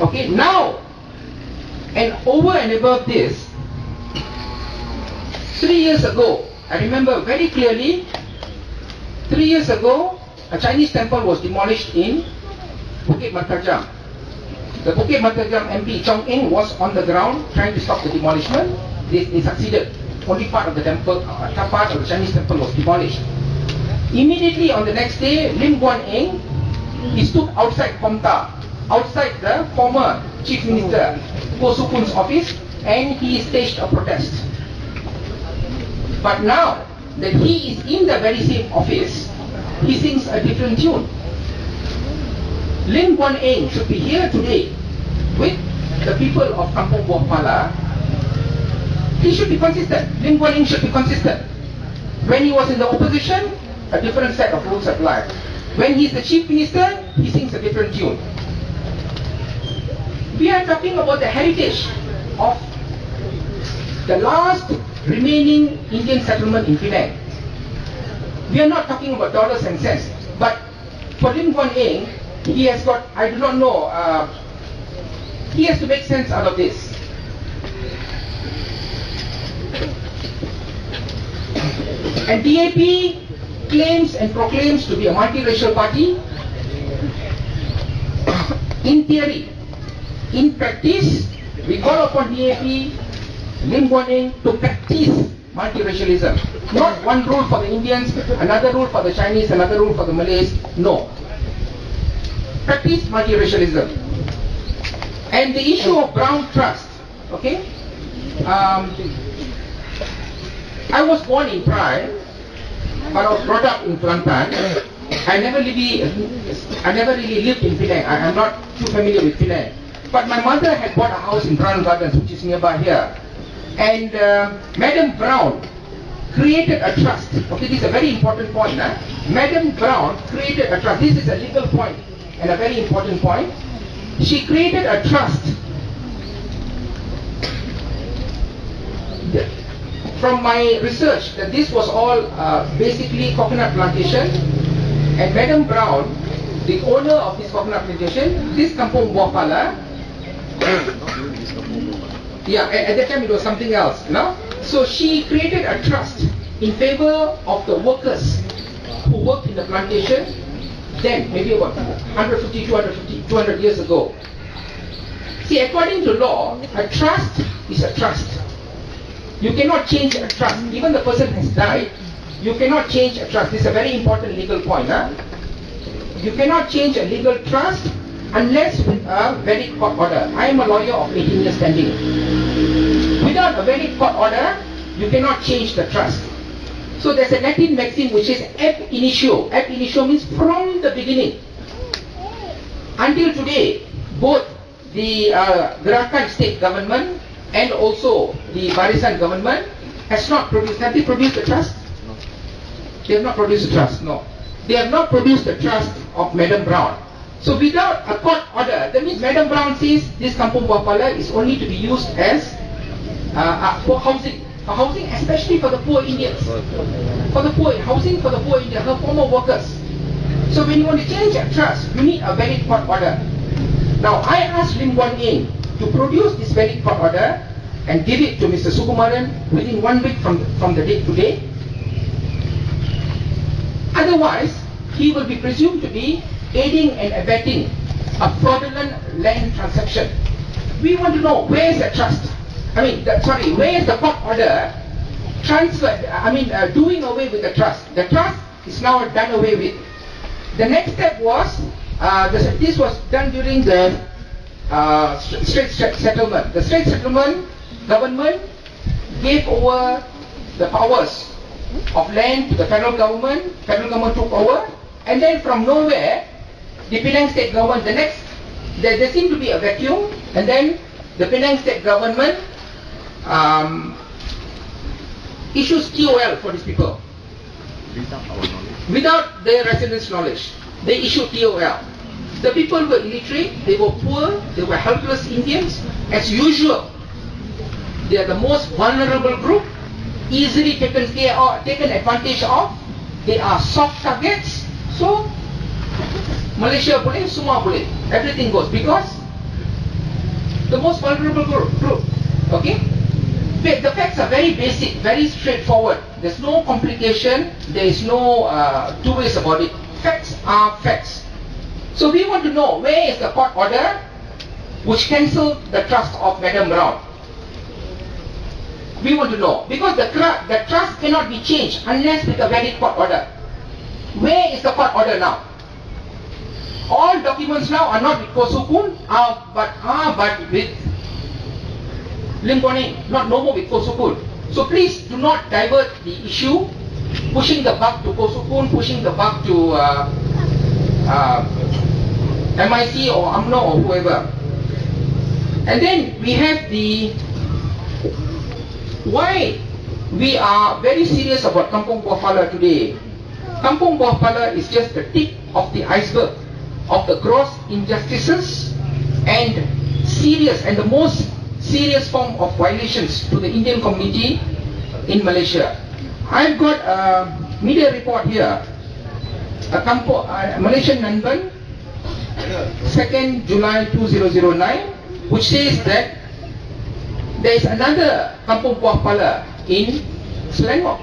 Okay, now, and over and above this, 3 years ago, I remember very clearly, 3 years ago, a Chinese temple was demolished in Bukit Mertajam. The Bukit Mertajam MP Chong Eng was on the ground trying to stop the demolishment. They succeeded. Only part of the temple, part of the Chinese temple was demolished. Immediately on the next day, Lim Guan Eng, he stood outside Komta, outside the former Chief Minister Ko Su Kun's office, and he staged a protest. But now that he is in the very same office, he sings a different tune. Lim Guan Eng should be here today with the people of Kampung Buah. He should be consistent. Lim Guan Eng should be consistent. When he was in the opposition, a different set of rules apply. When he is the Chief Minister, he sings a different tune. We are talking about the heritage of the last remaining Indian settlement in Penang. We are not talking about dollars and cents, but for Lim Guan Eng, he has got, I do not know, he has to make sense out of this. And DAP claims and proclaims to be a multiracial party. In theory, in practice, we call upon DAP, Lim Guan Eng, to practice multiracialism. Not one rule for the Indians, another rule for the Chinese, another rule for the Malays. No. Practice multiracialism. And the issue of brown trust. Okay? I was born in Praia, but I was brought up in Kelantan. I never really lived in Penang. I am not too familiar with Penang. But my mother had bought a house in Brown Gardens, which is nearby here. And Madam Brown created a trust. Okay, this is a very important point. Madam Brown created a trust. This is a legal point and a very important point. She created a trust. From my research, that this was all basically coconut plantation, and Madam Brown, the owner of this coconut plantation, this Kampung Buah, yeah, at that time it was something else, no? So she created a trust in favor of the workers who worked in the plantation then, maybe about 150, 200 years ago. See, according to law, a trust is a trust. You cannot change a trust. Even the person has died, you cannot change a trust. This is a very important legal point. You cannot change a legal trust unless with a valid court order. I am a lawyer of 18 years standing. Without a valid court order, you cannot change the trust. So there's a Latin maxim which is ab initio. Ab initio means from the beginning. Until today, both the Gerakan state government and also the Barisan government has not produced. Have they produced the trust? No. They have not produced the trust. No. They have not produced the trust of Madam Brown. So without a court order, that means Madam Brown says this Kampung Buah is only to be used as for housing. For housing, especially for the poor Indians. For the poor, housing for the poor Indians, her former workers. So when you want to change a trust, you need a valid court order. Now I asked Lim Guan Eng to produce this valid court order and give it to Mr. Sukumaran within 1 week from the date today. Otherwise, he will be presumed to be aiding and abetting a fraudulent land transaction. We want to know, where is the trust? Where is the court order doing away with the trust? The trust is now done away with. The next step was, this was done during the Straits Settlement. The Straits Settlement government gave over the powers of land to the federal government took over, and then from nowhere, the Penang state government, there seemed to be a vacuum, and then the Penang state government issues TOL for these people. Without their residents' knowledge, they issued TOL. The people were illiterate, they were poor, they were helpless Indians. As usual, they are the most vulnerable group, easily taken advantage of. They are soft targets. So, Malaysia boleh, semua boleh. Everything goes. Because the most vulnerable group. Okay? The facts are very basic, very straightforward. There's no complication, there is no two ways about it. Facts are facts. So we want to know, where is the court order which cancelled the trust of Madam Brown? We want to know, because the trust cannot be changed unless with a valid court order. Where is the court order now? All documents now are not with Koh Su Kun, but with Lim Guan Eng, no more with Koh Su Kun. So please do not divert the issue, pushing the buck to Koh Su Kun, pushing the buck to MIC or UMNO or whoever. And then we have the why we are very serious about Kampung Buah today. Kampung Buah is just the tip of the iceberg of the gross injustices and the most serious form of violations to the Indian community in Malaysia. I've got a media report here, a Malaysian Nanban, 2nd July 2009, which says that there is another Kampung Buah in Selangor.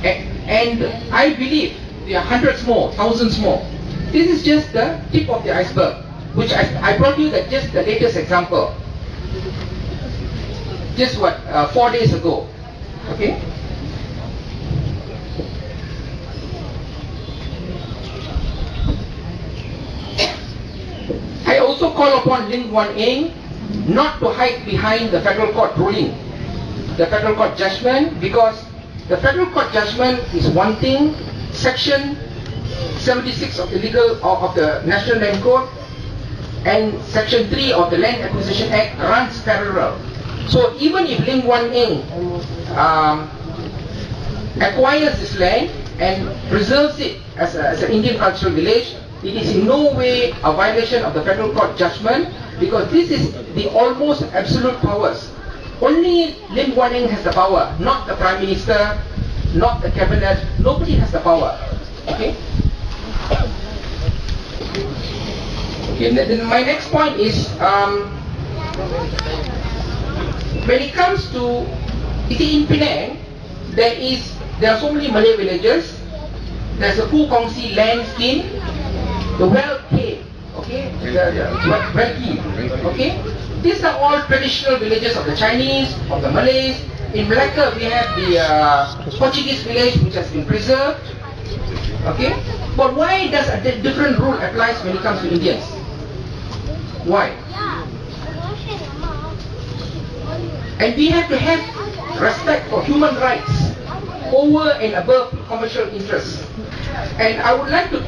And I believe there are hundreds more, thousands more. This is just the tip of the iceberg, which I brought you just the latest example. Just 4 days ago. Okay? I also call upon Lim Guan Eng not to hide behind the federal court ruling, the federal court judgment, because the federal court judgment is one thing. Section 76 of the National Land Code and Section 3 of the Land Acquisition Act runs parallel. So even if Lim Guan Eng acquires this land and preserves it as an Indian cultural village, it is in no way a violation of the federal court judgment, because this is the almost absolute powers. Only Lim Guan Eng has the power, not the Prime Minister, not the Cabinet. Nobody has the power. Okay? Okay, then my next point is, when it comes to, you see, in Penang, there are so many Malay villages. There's a Pu Kongsi land scheme, the well cave, okay, the well key, okay. These are all traditional villages of the Chinese, of the Malays. In Malacca, we have the Portuguese village which has been preserved, okay. But why does a different rule apply when it comes to Indians? Why? And we have to have respect for human rights over and above commercial interests. And I would like to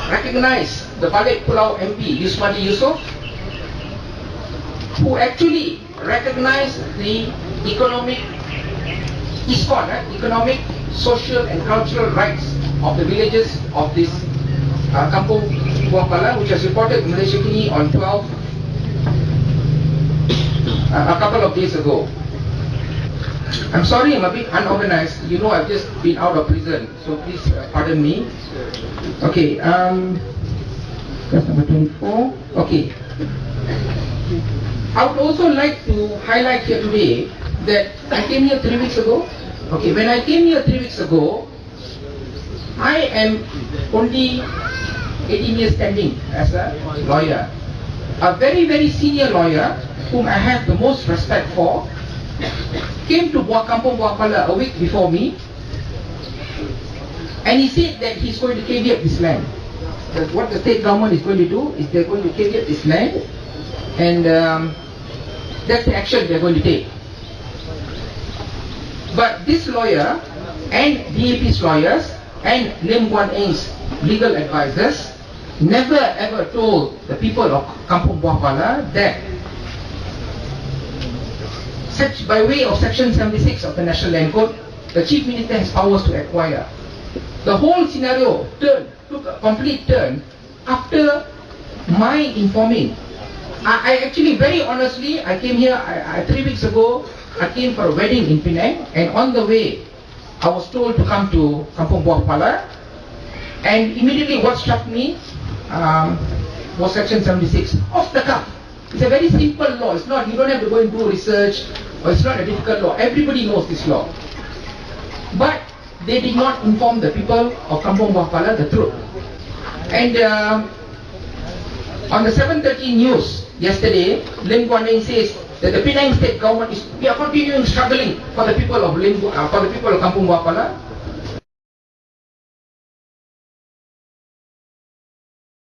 recognize the Balik Pulau MP, Yusmadi Yusof, who actually recognized the economic, social and cultural rights of the villages of this Kampung Buah, which was reported in Malaysia Kini on 12, a couple of days ago. I'm sorry, I'm a bit unorganized. You know, I've just been out of prison, so please pardon me. Okay, that's number 24. Okay. I would also like to highlight here today that I came here 3 weeks ago. Okay, when I came here 3 weeks ago, I am only 18 years standing as a lawyer. A very, very senior lawyer, whom I have the most respect for, came to Kampung Buah a week before me, and he said that he's going to caveat this land. That what the state government is going to do is they're going to caveat this land, and that's the action they're going to take. But this lawyer and DAP's lawyers and Lim Guan Eng's legal advisors never ever told the people of Kampung Buah that by way of Section 76 of the National Land Code, the Chief Minister has powers to acquire. The whole scenario took a complete turn after my informing. I actually, very honestly, I came here 3 weeks ago. I came for a wedding in Penang, and on the way, I was told to come to Kampung Buah, and immediately what struck me, was Section 76. Off the cuff. It's a very simple law. It's not, you don't have to go and do research, or it's not a difficult law. Everybody knows this law. But they did not inform the people of Kampung Buah the truth. And on the 7:30 news yesterday, Lim Guan Eng says that the Penang state government we are continuing struggling for the people of Kampung Buah